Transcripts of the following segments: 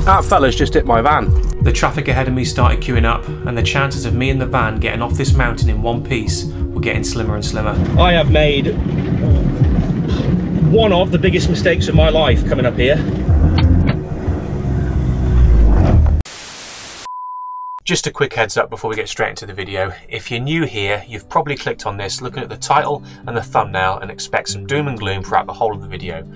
That fella's just hit my van. The traffic ahead of me started queuing up, and the chances of me and the van getting off this mountain in one piece were getting slimmer and slimmer. I have made one of the biggest mistakes of my life coming up here. Just a quick heads up before we get straight into the video. If you're new here, you've probably clicked on this looking at the title and the thumbnail and expect some doom and gloom throughout the whole of the video.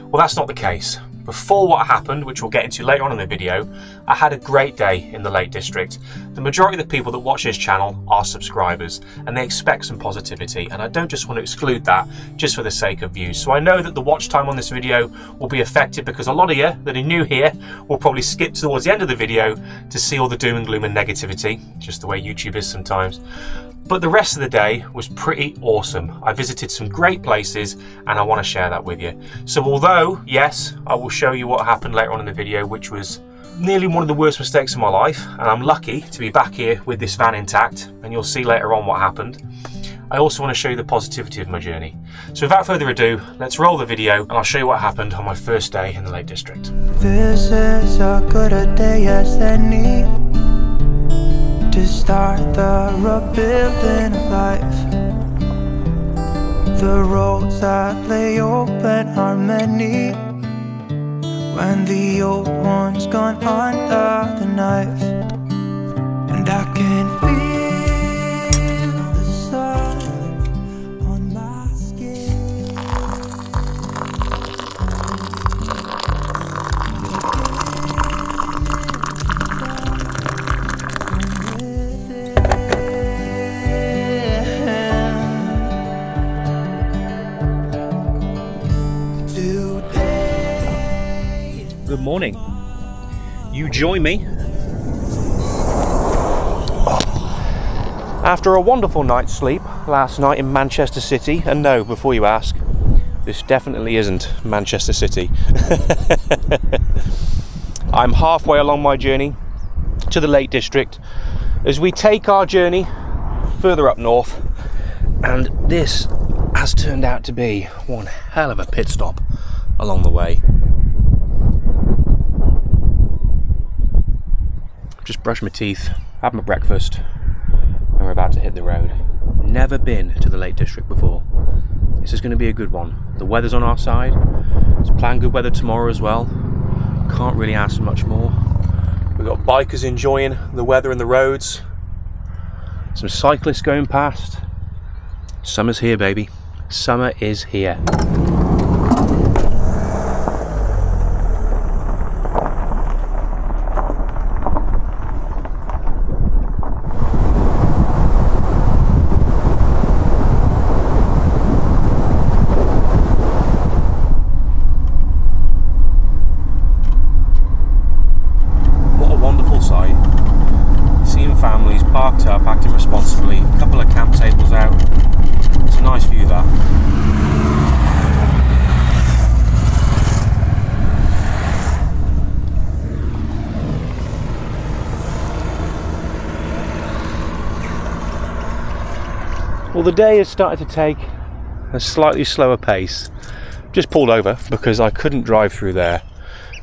Well, that's not the case. Before what happened, which we'll get into later on in the video, I had a great day in the Lake District. The majority of the people that watch this channel are subscribers, and they expect some positivity, and I don't just want to exclude that just for the sake of views. So I know that the watch time on this video will be affected because a lot of you that are new here will probably skip towards the end of the video to see all the doom and gloom and negativity, just the way YouTube is sometimes. But the rest of the day was pretty awesome. I visited some great places and I want to share that with you. So although, yes, I will show you what happened later on in the video, which was nearly one of the worst mistakes of my life, and I'm lucky to be back here with this van intact, and you'll see later on what happened. I also want to show you the positivity of my journey. So without further ado, let's roll the video and I'll show you what happened on my first day in the Lake District. This is as good a day as any to start the rebuilding of life. The roads that lay open are many when the old one's gone under the knife. And I can feel the sun on my skin. Good morning. You join me after a wonderful night's sleep last night in Manchester City. And no, before you ask, this definitely isn't Manchester City. I'm halfway along my journey to the Lake District as we take our journey further up north, and this has turned out to be one hell of a pit stop along the way. Just brushed my teeth, had my breakfast, and we're about to hit the road. Never been to the Lake District before. This is going to be a good one. The weather's on our side. It's planned good weather tomorrow as well. Can't really ask for much more. We've got bikers enjoying the weather and the roads. Some cyclists going past. Summer's here, baby. Summer is here. Parked up, acting responsibly, a couple of camp tables out. It's a nice view, that. Well, the day has started to take a slightly slower pace. Just pulled over because I couldn't drive through there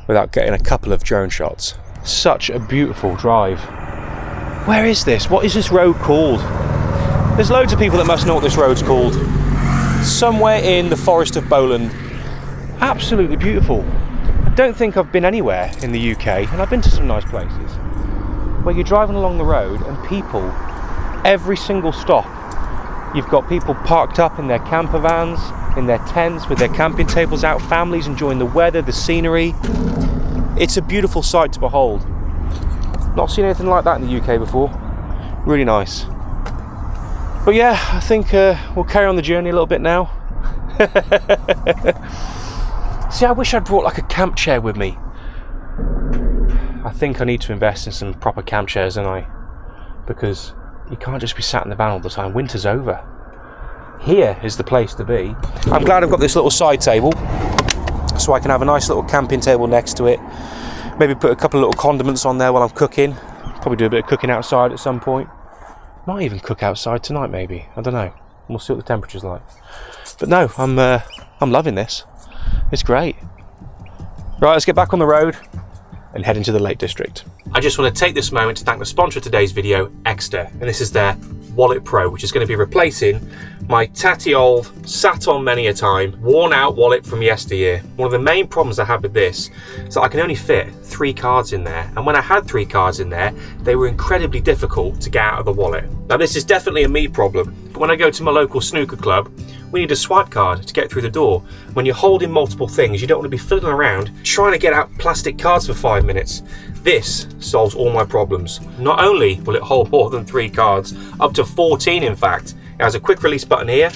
without getting a couple of drone shots. Such a beautiful drive. Where is this? What is this road called? There's loads of people that must know what this road's called. Somewhere in the Forest of Bowland. Absolutely beautiful. I don't think I've been anywhere in the UK, and I've been to some nice places, where you're driving along the road and people, every single stop, you've got people parked up in their camper vans, in their tents, with their camping tables out, families enjoying the weather, the scenery. It's a beautiful sight to behold. Not seen anything like that in the UK before. Really nice. But yeah, I think we'll carry on the journey a little bit now. See, I wish I'd brought like a camp chair with me. I think I need to invest in some proper camp chairs, don't I? Because you can't just be sat in the van all the time. Winter's over. Here is the place to be. I'm glad I've got this little side table, so I can have a nice little camping table next to it. Maybe put a couple of little condiments on there while I'm cooking. Probably do a bit of cooking outside at some point. Might even cook outside tonight, maybe. I don't know. We'll see what the temperature's like. But no, I'm loving this. It's great. Right, let's get back on the road and head into the Lake District. I just want to take this moment to thank the sponsor of today's video, Exeter, and this is their Wallet Pro, which is going to be replacing my tatty old, sat on many a time, worn out wallet from yesteryear. One of the main problems I had with this is that I can only fit 3 cards in there, and when I had 3 cards in there, they were incredibly difficult to get out of the wallet. Now this is definitely a me problem, but when I go to my local snooker club, we need a swipe card to get through the door. When you're holding multiple things, you don't want to be fiddling around trying to get out plastic cards for 5 minutes. This solves all my problems. Not only will it hold more than 3 cards, up to 14 in fact, it has a quick release button here,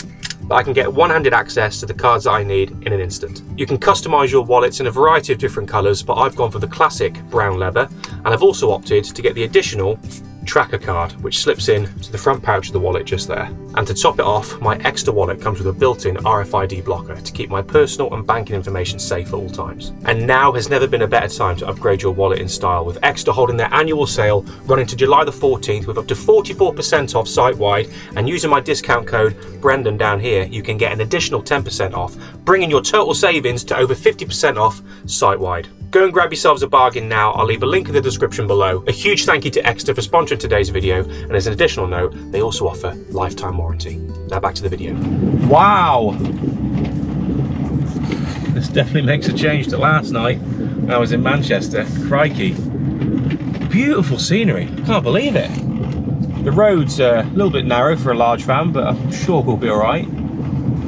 but I can get one-handed access to the cards that I need in an instant. You can customize your wallets in a variety of different colors, but I've gone for the classic brown leather, and I've also opted to get the additional tracker card, which slips in to the front pouch of the wallet just there. And to top it off, my Exeter wallet comes with a built-in RFID blocker to keep my personal and banking information safe at all times. And now has never been a better time to upgrade your wallet in style, with Exeter holding their annual sale running to July the 14th with up to 44% off site-wide, and using my discount code Brendan down here, you can get an additional 10% off, bringing your total savings to over 50% off site-wide. Go and grab yourselves a bargain now. I'll leave a link in the description below. A huge thank you to Exeter for sponsoring today's video, and as an additional note, they also offer lifetime warranty. Now back to the video. Wow! This definitely makes a change to last night when I was in Manchester. Crikey. Beautiful scenery. Can't believe it. The road's a little bit narrow for a large van, but I'm sure we'll be all right.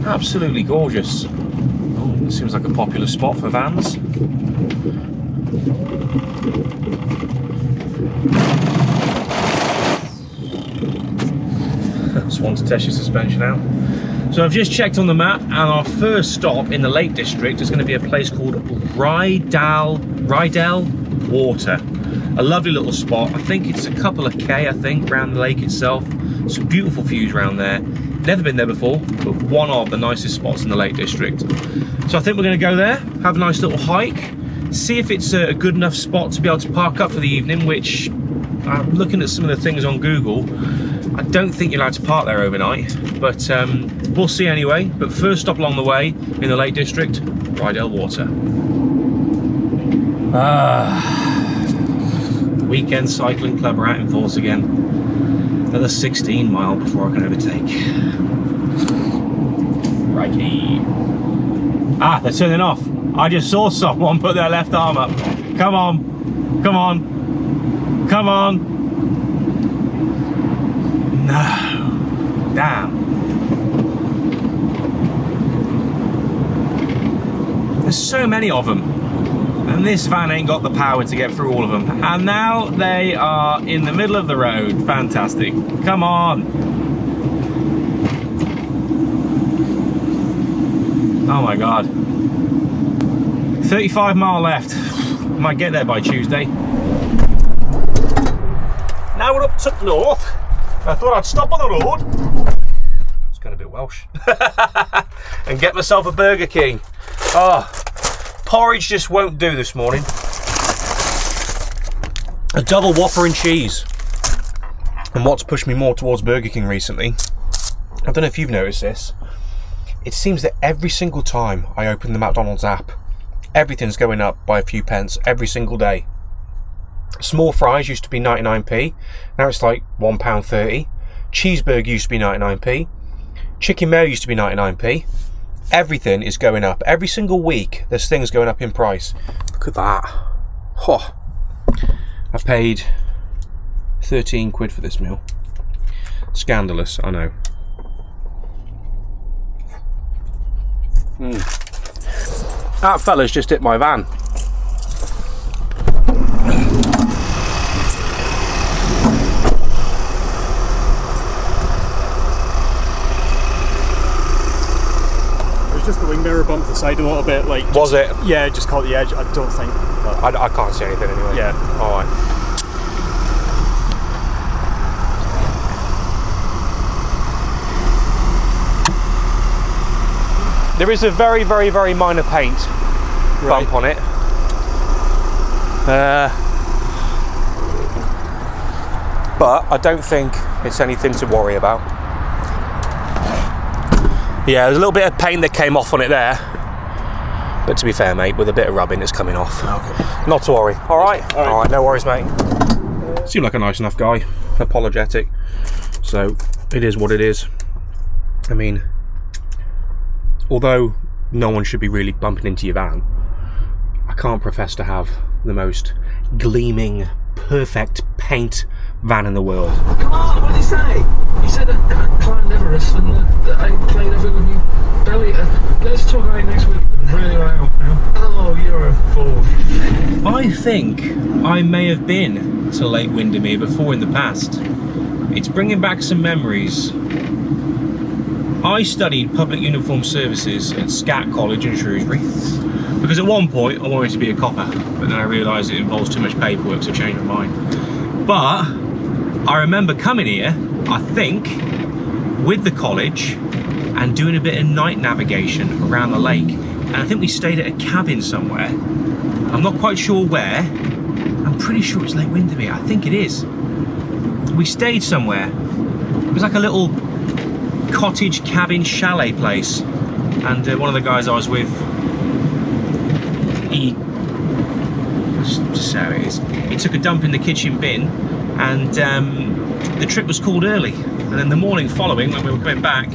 Absolutely gorgeous. Oh, seems like a popular spot for vans. Just want to test your suspension out. So I've just checked on the map, and our first stop in the Lake District is going to be a place called Rydell Water. A lovely little spot. I think it's a couple of K, I think, around the lake itself. Some beautiful views around there. Never been there before, but one of the nicest spots in the Lake District. So I think we're going to go there, have a nice little hike, see if it's a good enough spot to be able to park up for the evening, which I'm looking at some of the things on Google. I don't think you're allowed to park there overnight, but we'll see anyway. But first stop along the way in the Lake District, Rydell Water. Weekend cycling club are out in force again. Another 16 mile before I can overtake. Righty. Ah, they're turning off. I just saw someone put their left arm up. Come on, come on, come on. No, damn. There's so many of them, and this van ain't got the power to get through all of them. And now they are in the middle of the road. Fantastic. Come on. Oh my God. 35 mile left. Might get there by Tuesday. Now we're up to north. I thought I'd stop on the road. It's going a bit Welsh. And get myself a Burger King. Oh, porridge just won't do this morning. A double Whopper and cheese. And what's pushed me more towards Burger King recently, I don't know if you've noticed this, it seems that every single time I open the McDonald's app, everything's going up by a few pence every single day. Small fries used to be 99p, now it's like £1.30. Cheeseburger used to be 99p. Chicken mayo used to be 99p. Everything is going up. Every single week there's things going up in price. Look at that. Oh, I paid 13 quid for this meal. Scandalous, I know. That fella's just hit my van. Just the wing mirror bumped the side a little bit, like. Was it? Yeah, just caught the edge. I don't think. I can't see anything anyway. Yeah. All right. There is a very, very, very minor paint bump on it. But I don't think it's anything to worry about. Yeah, there's a little bit of paint that came off on it there. But to be fair, mate, with a bit of rubbing, it's coming off. Okay. Not to worry. All right. All right, no worries, mate. Seemed like a nice enough guy, apologetic. So it is what it is. I mean, although no one should be really bumping into your van, I can't profess to have the most gleaming, perfect paint van in the world. Oh, what did he say? He said that I climbed Everest and that I played every with my belly. Let's talk about it next week. Really well now. Oh, you're a fool. I think I may have been to Lake Windermere before in the past. It's bringing back some memories. I studied public uniform services at Scat College in Shrewsbury because at one point I wanted to be a copper, but then I realised it involves too much paperwork, so I changed my mind. But I remember coming here, I think, with the college and doing a bit of night navigation around the lake, and I think we stayed at a cabin somewhere. I'm not quite sure where. I'm pretty sure it's Lake Windermere. I think it is. We stayed somewhere. It was like a little cottage cabin chalet place, and one of the guys I was with, he just how it is, he took a dump in the kitchen bin, and the trip was called early. And then the morning following, when we were coming back,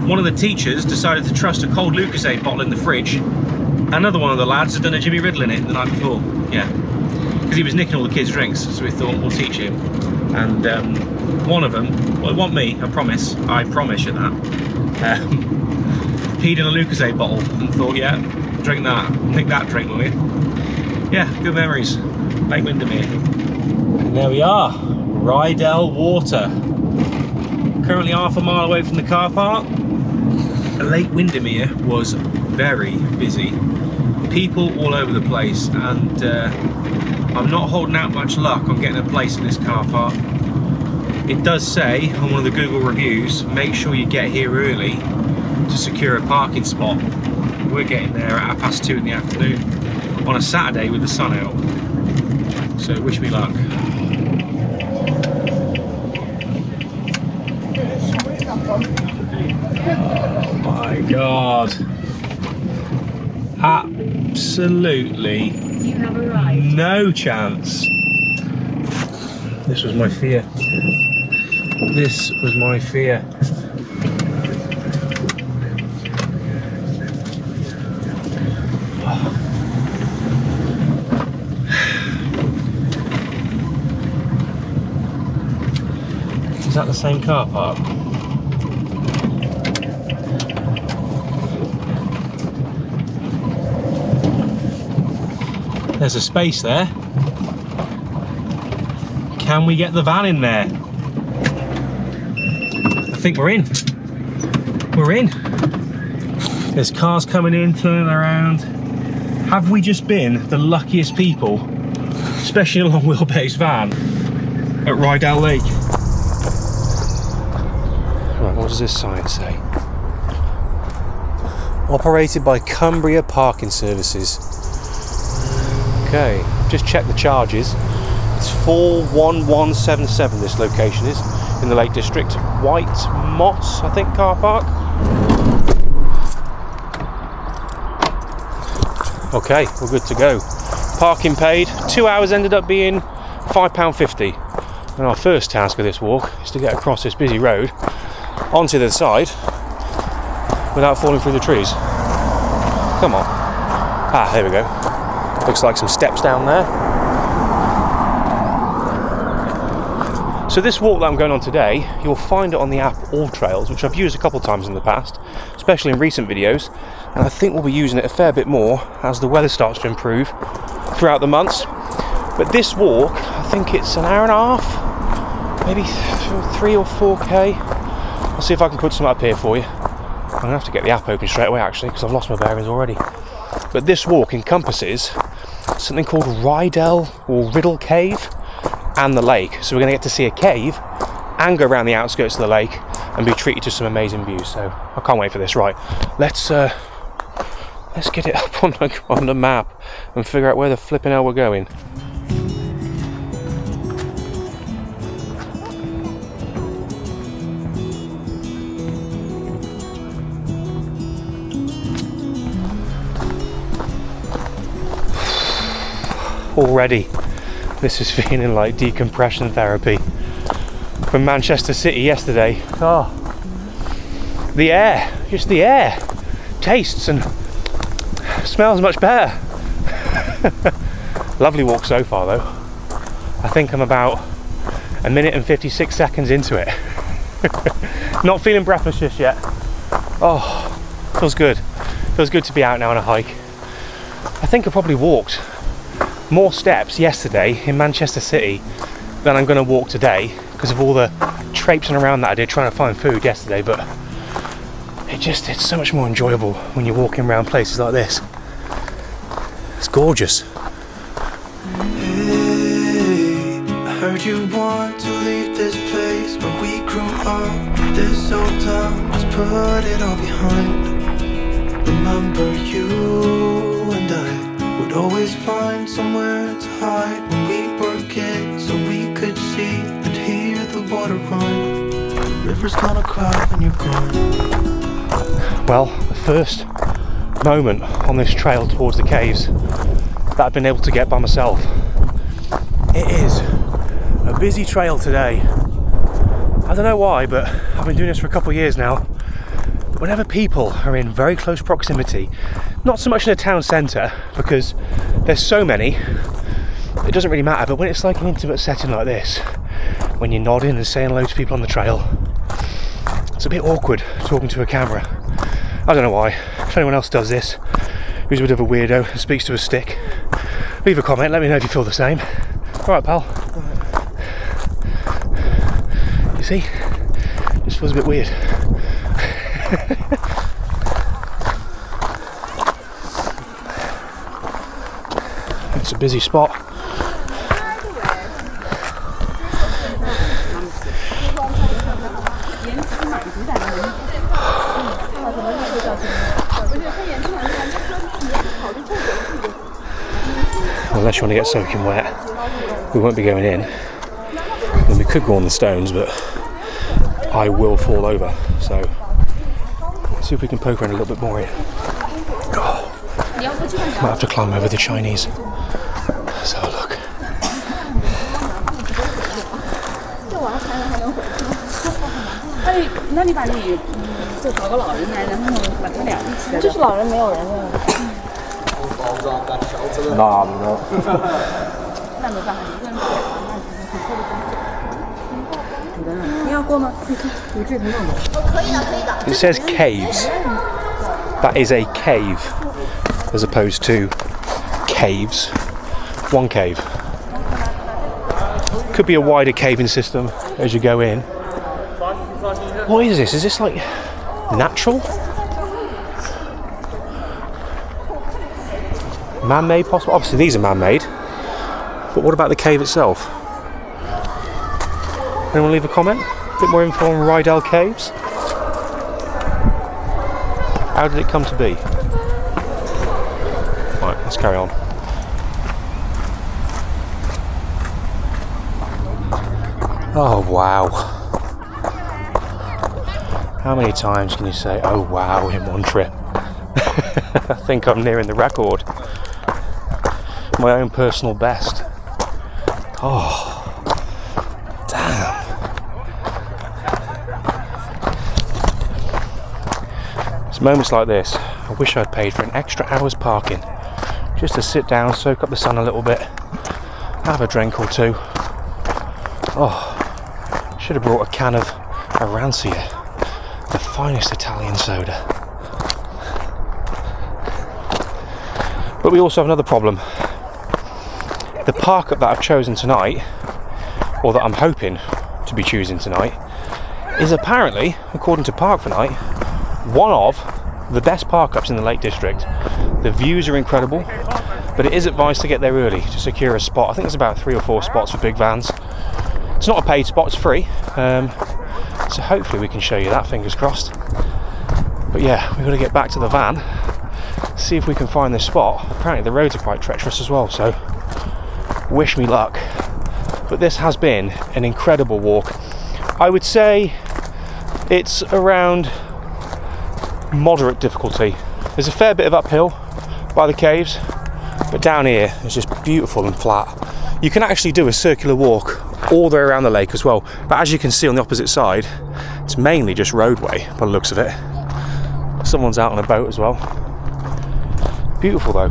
one of the teachers decided to trust a cold Lucozade bottle in the fridge. Another one of the lads had done a Jimmy Riddle in it the night before. Yeah, because he was nicking all the kids' drinks, so we thought we'll teach him. And one of them, well, it wasn't me, I promise you that, peed in a Lucozade bottle and thought, yeah, drink that, nick that drink, will you? Yeah, good memories. Lake Windermere. And there we are, Rydell Water. Currently half a mile away from the car park. Lake Windermere was very busy. People all over the place, and I'm not holding out much luck on getting a place in this car park. It does say on one of the Google reviews, make sure you get here early to secure a parking spot. We're getting there at 2:30 in the afternoon on a Saturday with the sun out. So wish me luck. My God. Absolutely no chance. This was my fear. This was my fear. Is that the same car park? There's a space there. Can we get the van in there? I think we're in. We're in. There's cars coming in, turning around. Have we just been the luckiest people, especially in a long wheelbase van, at Rydell Lake? Right, what does this sign say? Operated by Cumbria Parking Services. Okay, just check the charges. It's 41177 this location is, in the Lake District. White Moss, I think, car park. Okay, we're good to go. Parking paid. 2 hours ended up being £5.50. And our first task of this walk is to get across this busy road onto the side without falling through the trees. Come on. Ah, there we go. Looks like some steps down there. So this walk that I'm going on today, you'll find it on the app All Trails, which I've used a couple of times in the past, especially in recent videos, and I think we'll be using it a fair bit more as the weather starts to improve throughout the months. But this walk, I think it's an hour and a half, maybe 3 or 4k. I'll see if I can put some up here for you. I'm gonna have to get the app open straight away actually, because I've lost my bearings already. But this walk encompasses something called Rydell or Riddle Cave and the lake. So we're going to get to see a cave and go around the outskirts of the lake and be treated to some amazing views. So I can't wait for this. Right, let's get it up on the map and figure out where the flipping hell we're going. already this is feeling like decompression therapy. From Manchester City yesterday, oh, the air, just the air, tastes and smells much better. Lovely walk so far though. I think I'm about 1 minute and 56 seconds into it. Not feeling breathless just yet. Oh, feels good. Feels good to be out now on a hike. I think I probably walked more steps yesterday in Manchester City than I'm going to walk today because of all the traipsing around that I did trying to find food yesterday, but it's so much more enjoyable when you're walking around places like this. It's gorgeous. Hey, I heard you want to leave this place where we grew up. This old town, let's put it all behind. Remember you and I would always find somewhere to hide when we were kids, so we could see and hear the water run. The river's gonna cry when you're gone. Well, the first moment on this trail towards the caves that I've been able to get by myself. It is a busy trail today. I don't know why, but I've been doing this for a couple of years now. Whenever people are in very close proximity, not so much in a town centre because there's so many, it doesn't really matter, but when it's like an intimate setting like this, when you're nodding and saying hello to people on the trail, it's a bit awkward talking to a camera. I don't know why. If anyone else does this, who's a bit of a weirdo and speaks to a stick, leave a comment, let me know if you feel the same. Alright pal. You see? Just feels a bit weird. It's a busy spot. Unless you want to get soaking wet, we won't be going in. And we could go on the stones, but I will fall over. So let's see if we can poke around a little bit more in. Oh, might have to climb over the Chinese. Let's have a look. It says caves. That is a cave as opposed to caves. One cave. Could be a wider caving system as you go in. What is this? Is this like natural? Man-made possible? Obviously these are man-made. But what about the cave itself? Anyone leave a comment? A bit more info on Rydell Caves. How did it come to be? Right, let's carry on. Oh wow. How many times can you say, oh wow, in one trip? I think I'm nearing the record. My own personal best. Oh, damn. It's moments like this, I wish I'd paid for an extra hour's parking. Just to sit down, soak up the sun a little bit, have a drink or two. Oh, should have brought a can of Arancia, the finest Italian soda. But we also have another problem. The park up that I've chosen tonight, or that I'm hoping to be choosing tonight, is apparently, according to Park for Night, one of the best park ups in the Lake District. The views are incredible, but it is advised to get there early to secure a spot. I think there's about 3 or 4 spots for big vans. It's not a paid spot, it's free. So hopefully we can show you that, fingers crossed. But yeah, we've got to get back to the van, see if we can find this spot. Apparently the roads are quite treacherous as well, so wish me luck. But this has been an incredible walk. I would say it's around moderate difficulty. There's a fair bit of uphill by the caves, But down here it's just beautiful and flat. You can actually do a circular walk all the way around the lake as well, but as you can see on the opposite side, it's mainly just roadway by the looks of it. Someone's out on a boat as well. Beautiful though.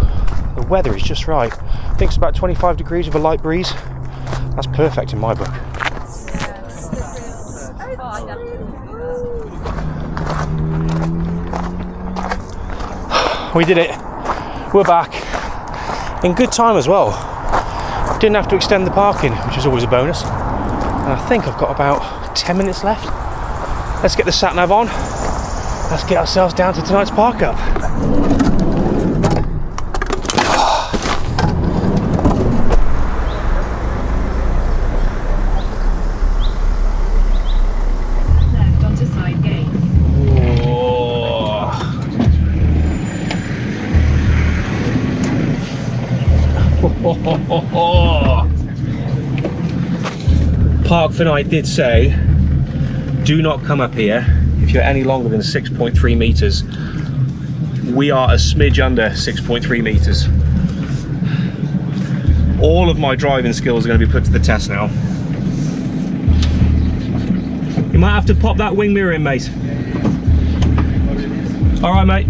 The weather is just right. I think it's about 25 degrees with a light breeze. That's perfect in my book. We did it. We're back. In good time as well. Didn't have to extend the parking, which is always a bonus. And I think I've got about 10 minutes left. Let's get the sat nav on. Let's get ourselves down to tonight's park up. Left onto side gate. Park for Night did say, do not come up here if you're any longer than 6.3 meters. We are a smidge under 6.3 meters. All of my driving skills are going to be put to the test now. You might have to pop that wing mirror in, mate. All right, mate.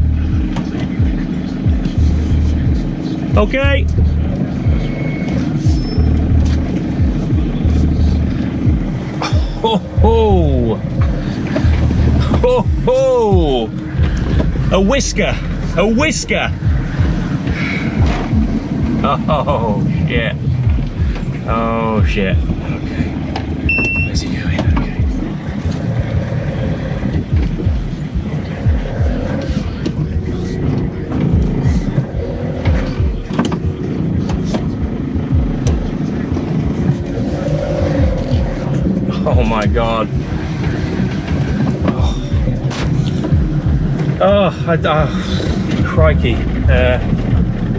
Okay. Ho ho! Ho ho! A whisker! A whisker! Oh shit! Oh shit! Okay. Where's he going? Okay. Oh my god. Oh, crikey.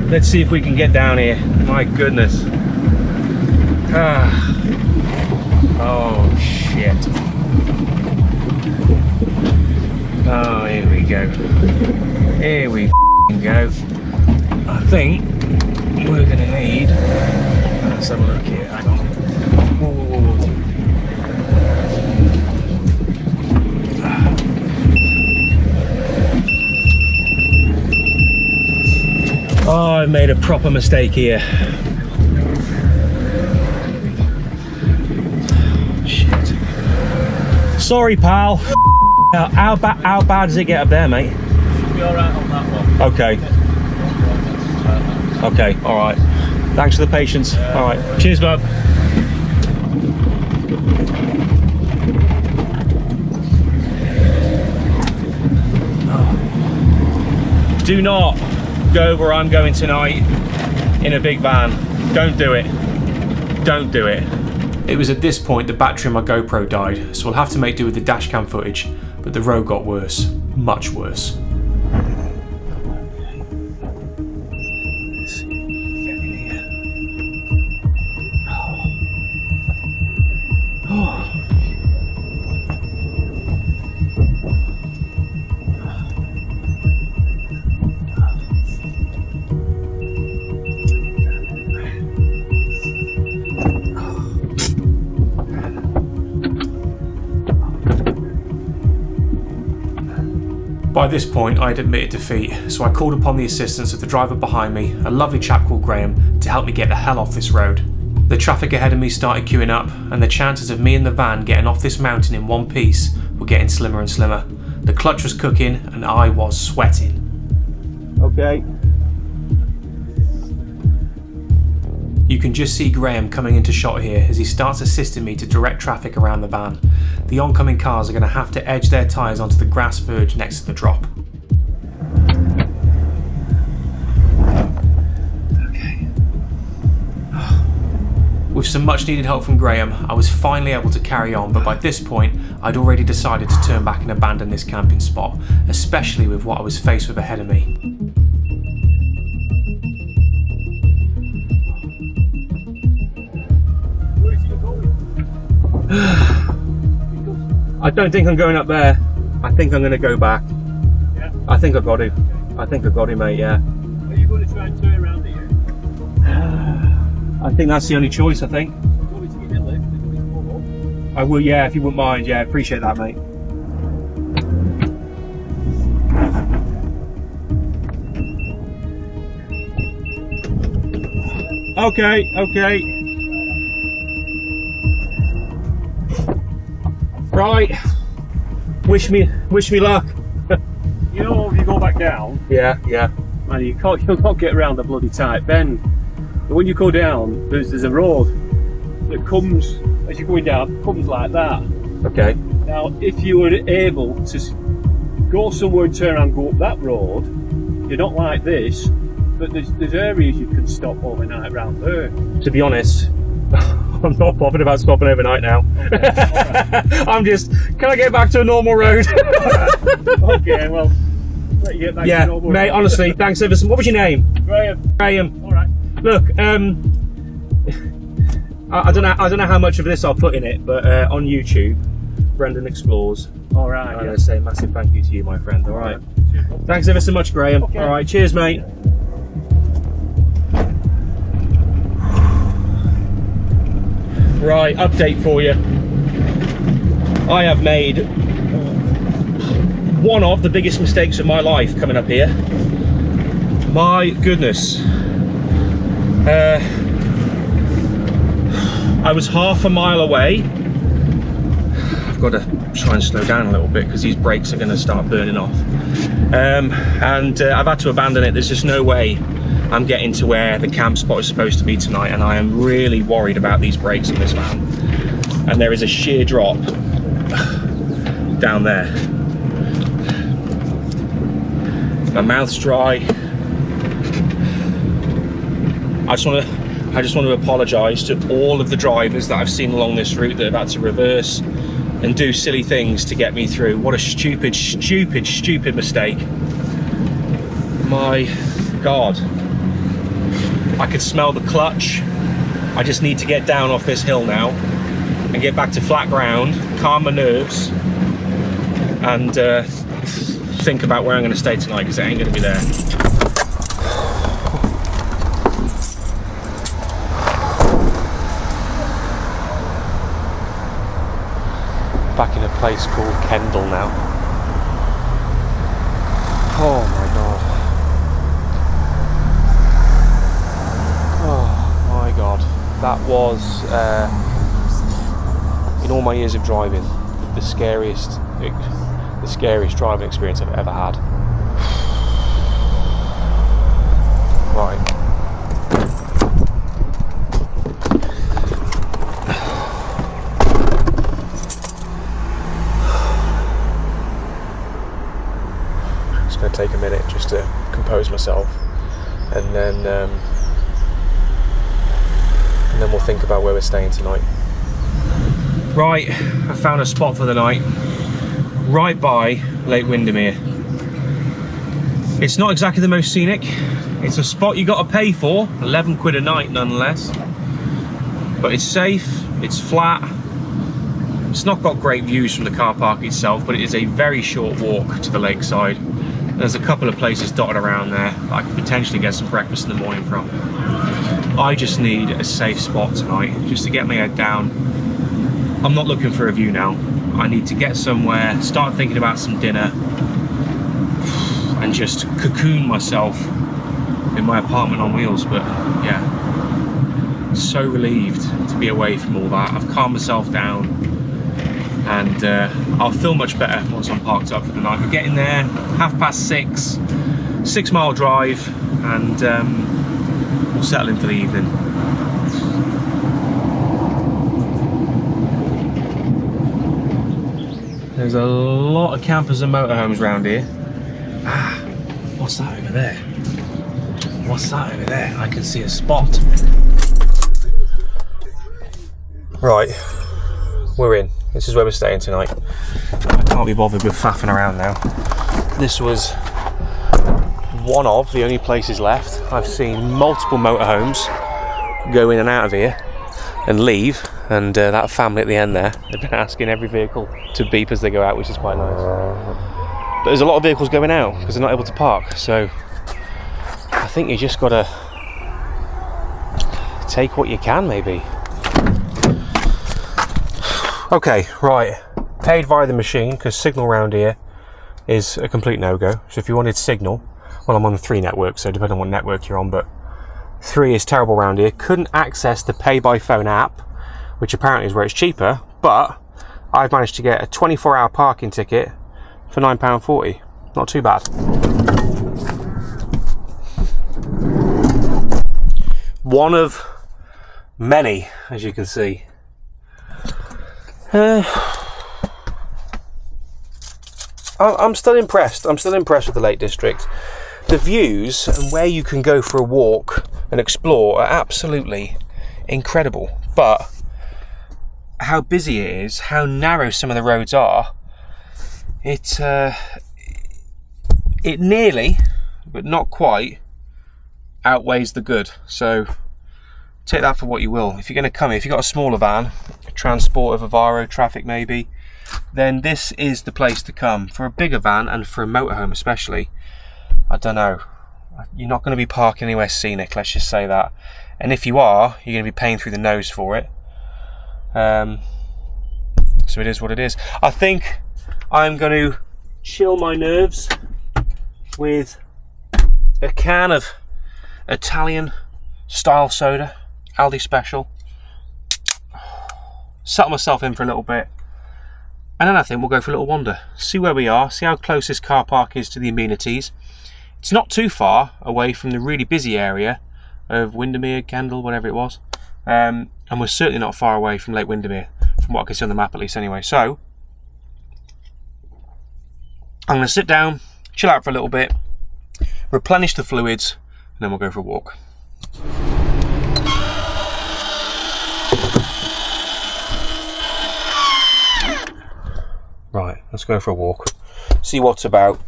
Let's see if we can get down here. My goodness. Oh shit. Oh, here we go. Here we go. I think we're gonna need. Let's have a look here. Hang on. Whoa, whoa, whoa, whoa. Oh, I made a proper mistake here. Shit. Sorry, pal. How bad does it get up there, mate? Should be alright on that one. Okay. Okay, alright. Thanks for the patience. Alright. Cheers, bub. Do not go where I'm going tonight in a big van. Don't do it. Don't do it. It was at this point the battery on my GoPro died, so I'll have to make do with the dashcam footage, but the road got worse. Much worse. By this point, I had admitted defeat, so I called upon the assistance of the driver behind me, a lovely chap called Graham, to help me get the hell off this road. The traffic ahead of me started queuing up, and the chances of me and the van getting off this mountain in one piece were getting slimmer and slimmer. The clutch was cooking, and I was sweating. Okay. You can just see Graham coming into shot here as he starts assisting me to direct traffic around the van. The oncoming cars are going to have to edge their tyres onto the grass verge next to the drop. Okay. With some much needed help from Graham, I was finally able to carry on, but by this point I'd already decided to turn back and abandon this camping spot, especially with what I was faced with ahead of me. I don't think I'm going up there. I think I'm going to go back. Yeah? I think I've got to. I think I've got to, mate, yeah. Are you going to try and turn around here? I think that's the only choice, I think. I will, yeah, if you wouldn't mind. Yeah, appreciate that, mate. Okay, okay. Right. Wish me luck. You know, if you go back down, Yeah, yeah. man, you'll not get around the bloody tight bend. But when you go down, there's a road that comes, as you're going down, comes like that. Okay. Now, if you were able to go somewhere and turn around and go up that road, you're not like this, but there's areas you can stop overnight around there. To be honest, I'm not bothered about stopping overnight now. Okay. I'm just, can I get back to a normal road? Okay, well, let you get back to normal mate, road. honestly, thanks ever so much. What was your name? Graham. Graham. All right. Look, I don't know how much of this I'll put in it, but on YouTube, Brendan Explores. All right. I'm gonna say a massive thank you to you, my friend. All right. Thanks ever so much, Graham. Okay. All right. Cheers, mate. Right, update for you. I have made one of the biggest mistakes of my life coming up here. My goodness. I was half a mile away. I've got to try and slow down a little bit because these brakes are going to start burning off. I've had to abandon it. There's just no way I'm getting to where the camp spot is supposed to be tonight, and I am really worried about these brakes on this van. And there is a sheer drop down there. My mouth's dry. I just want to apologise to all of the drivers that I've seen along this route that have had to reverse and do silly things to get me through. What a stupid, stupid, stupid mistake. My God. I could smell the clutch. I just need to get down off this hill now and get back to flat ground, calm my nerves, and think about where I'm going to stay tonight, because it ain't going to be there. Back in a place called Kendal now. Oh my God. Oh my God. That was, in all my years of driving, the scariest driving experience I've ever had. Right. It's going to take a minute just to compose myself, and then we'll think about where we're staying tonight. Right, I found a spot for the night, right by Lake Windermere. It's not exactly the most scenic. It's a spot you got to pay for, 11 quid a night nonetheless. But it's safe, it's flat. It's not got great views from the car park itself, but it is a very short walk to the lakeside. There's a couple of places dotted around there that I could potentially get some breakfast in the morning from. I just need a safe spot tonight, just to get my head down. I'm not looking for a view now. I need to get somewhere, start thinking about some dinner, and just cocoon myself in my apartment on wheels. But yeah, so relieved to be away from all that. I've calmed myself down, and I'll feel much better once I'm parked up for the night. We're getting there, 6:30, 6 mile drive, and we'll settle in for the evening. There's a lot of campers and motorhomes around here. Ah, what's that over there? What's that over there? I can see a spot. Right, we're in. This is where we're staying tonight. I can't be bothered with faffing around now. This was one of the only places left. I've seen multiple motorhomes go in and out of here and leave, and that family at the end there, they've been asking every vehicle to beep as they go out, which is quite nice. But there's a lot of vehicles going out because they're not able to park, so I think you just got to take what you can, maybe. Okay, right. Paid via the machine, because signal around here is a complete no-go. So if you wanted signal, well, I'm on the 3 network, so depending on what network you're on, but 3 is terrible around here. Couldn't access the pay by phone app, which apparently is where it's cheaper, but I've managed to get a 24-hour parking ticket for £9.40. Not too bad. One of many, as you can see. I'm still impressed. I'm still impressed with the Lake District. The views and where you can go for a walk and explore are absolutely incredible. But how busy it is, how narrow some of the roads are, it nearly, but not quite, outweighs the good. So take that for what you will. If you're going to come here, if you've got a smaller van, transport of Avaro traffic maybe, then this is the place to come. For a bigger van and for a motorhome especially, I don't know, you're not going to be parking anywhere scenic, let's just say that. And if you are, you're going to be paying through the nose for it. So it is what it is. I think I'm going to chill my nerves with a can of Italian style soda, Aldi special. Settle myself in for a little bit, and then I think we'll go for a little wander, see where we are, see how close this car park is to the amenities. It's not too far away from the really busy area of Windermere, Kendal, whatever it was, and we're certainly not far away from Lake Windermere, from what I can see on the map at least anyway. So I'm going to sit down, chill out for a little bit, replenish the fluids, and then we'll go for a walk. Right, let's go for a walk, see what's about.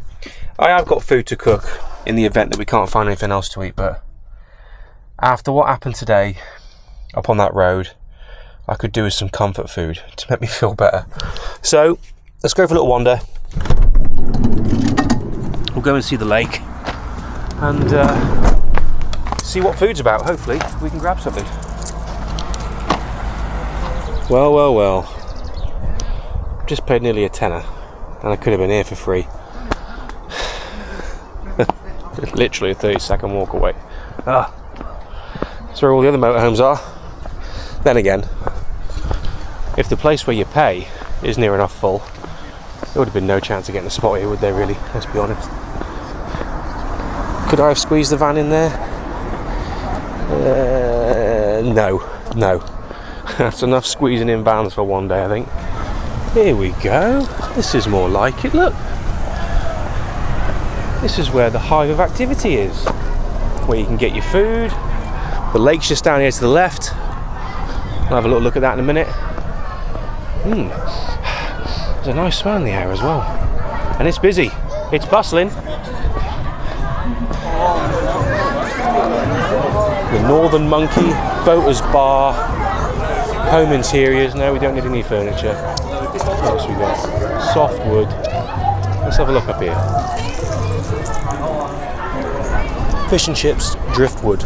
I have got food to cook in the event that we can't find anything else to eat, but after what happened today up on that road, I could do with some comfort food to make me feel better. So let's go for a little wander. We'll go and see the lake and see what food's about. Hopefully we can grab something. Well, well, well. Just paid nearly a tenner and I could have been here for free. Literally a 30-second walk away. That's where all the other motorhomes are. Then again, if the place where you pay is near enough full, there would have been no chance of getting a spot here, would there really? Let's be honest. Could I have squeezed the van in there? No. That's enough squeezing in vans for one day, I think. Here we go. This is more like it, look. This is where the hive of activity is, where you can get your food. The lake's just down here to the left. I'll have a little look at that in a minute. There's a nice smell in the air as well. And it's busy. It's bustling. The Northern Monkey, Boaters Bar, home interiors. No, we don't need any furniture. What else we got? Soft wood. Let's have a look up here. Fish and chips, driftwood.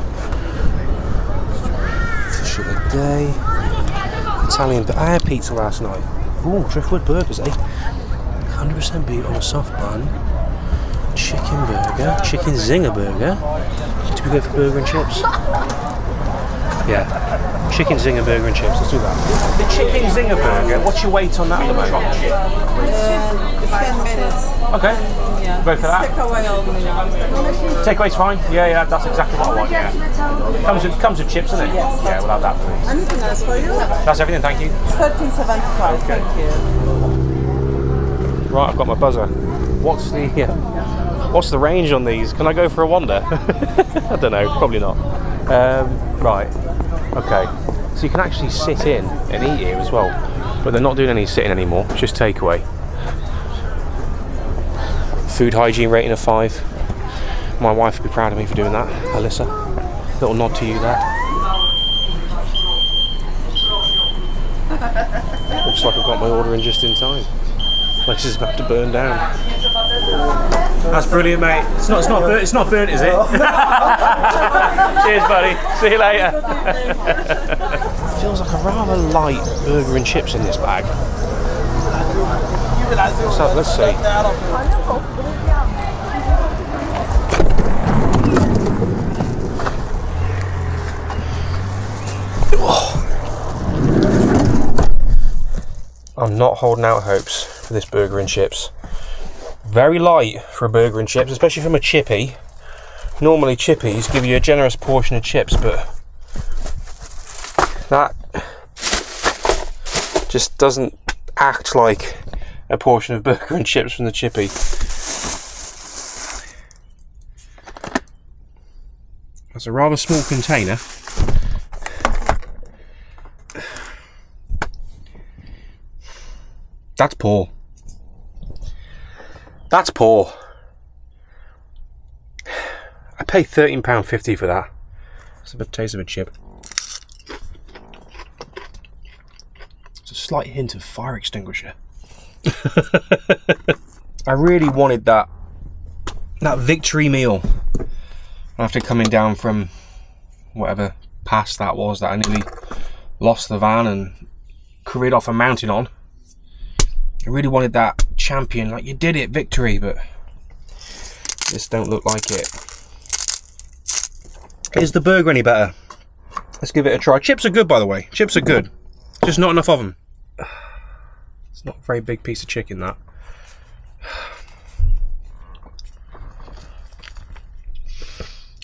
Fish of the day. Italian, but I had pizza last night. Ooh, driftwood burgers, eh? 100% beef on a soft bun. Chicken burger, chicken zinger burger. Do we go for burger and chips? Yeah, chicken zinger burger and chips, let's do that. The chicken zinger burger, what's your weight on that at the moment? 10 minutes. Okay, Yeah. go for that. Takeaway only. Takeaway's fine, yeah, that's exactly what I want, yeah. Comes with chips, doesn't it? Yes. Yeah, we'll have that please. Anything else for you? That's everything, thank you. 13.75. Okay. Thank you. Right, I've got my buzzer. What's the range on these? Can I go for a wander? I don't know, probably not. Right, okay. So you can actually sit in and eat here as well, but they're not doing any sitting anymore, it's just takeaway. Food hygiene rating of 5. My wife would be proud of me for doing that, Alyssa. Little nod to you there. Looks like I've got my order in just in time. Place is about to burn down. That's brilliant, mate. It's not burnt, is it? Cheers, buddy. See you later. Feels like a rather light burger and chips in this bag. So let's see. I'm not holding out hopes for this burger and chips. Very light for a burger and chips, especially from a chippy. Normally chippies give you a generous portion of chips, but that just doesn't act like a portion of burger and chips from the chippy. That's a rather small container. That's poor. That's poor. I paid £13.50 for that. It's a taste of a chip. It's a slight hint of fire extinguisher. I really wanted that victory meal after coming down from whatever pass that was that I nearly lost the van and careered off a mountain on. I really wanted that champion, like, you did it, victory, but this don't look like it. Is the burger any better? Let's give it a try. Chips are good, by the way. Chips are good. Just not enough of them. It's not a very big piece of chicken, that.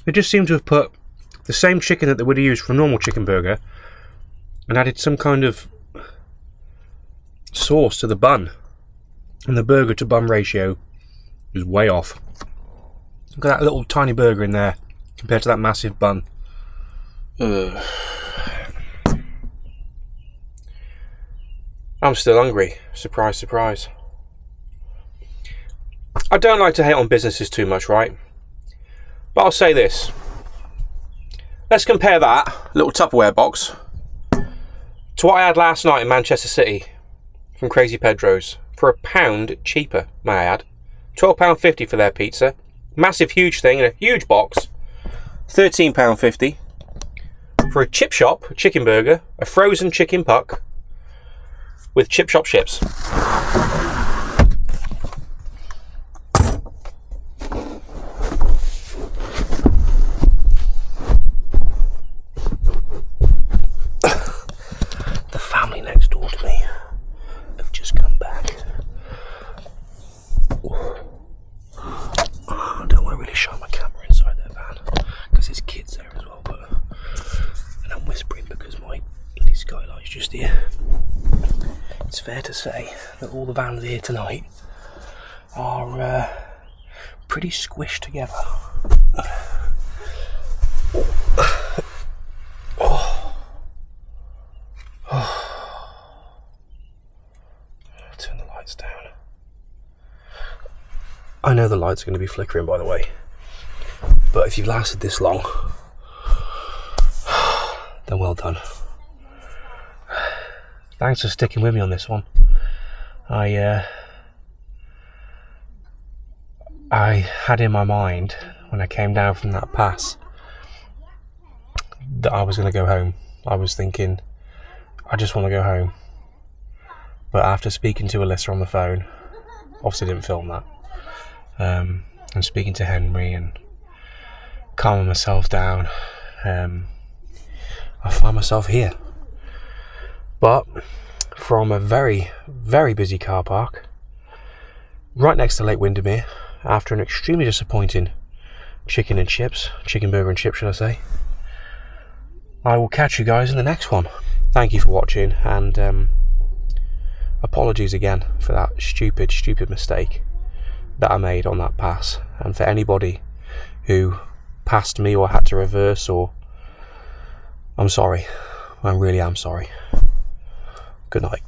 They just seem to have put the same chicken that they would have used for a normal chicken burger and added some kind of sauce to the bun, and the burger to bun ratio is way off. Look at that little tiny burger in there compared to that massive bun. I'm still hungry. Surprise, surprise. I don't like to hate on businesses too much, right? But I'll say this. Let's compare that little Tupperware box to what I had last night in Manchester City from Crazy Pedro's for £1 cheaper, may I add. £12.50 for their pizza. Massive, huge thing in a huge box. £13.50 for a chip shop, a chicken burger, a frozen chicken puck with chip shop chips. The family next door to me have just come back. I don't want to really shine my camera inside their van because there's kids there as well, and I'm whispering because my bloody skylight's just here. It's fair to say that all the vans here tonight are pretty squished together. Turn the lights down. I know the lights are going to be flickering, by the way, but if you've lasted this long, then well done. Thanks for sticking with me on this one. I had in my mind when I came down from that pass that I was going to go home. I was thinking, I just want to go home. But after speaking to Alyssa on the phone, obviously didn't film that, and speaking to Henry and calming myself down, I find myself here. But from a very, very busy car park, right next to Lake Windermere, after an extremely disappointing chicken burger and chips, should I say, I will catch you guys in the next one. Thank you for watching, and apologies again for that stupid mistake that I made on that pass, and for anybody who passed me or had to reverse, or I'm sorry. I really am sorry. Good night.